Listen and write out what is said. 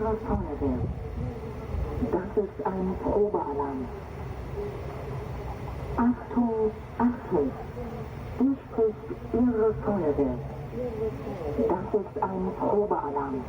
Ihre Feuerwehr. Das ist ein Probealarm. Achtung, Achtung! Hier spricht Ihre Feuerwehr. Das ist ein Probealarm.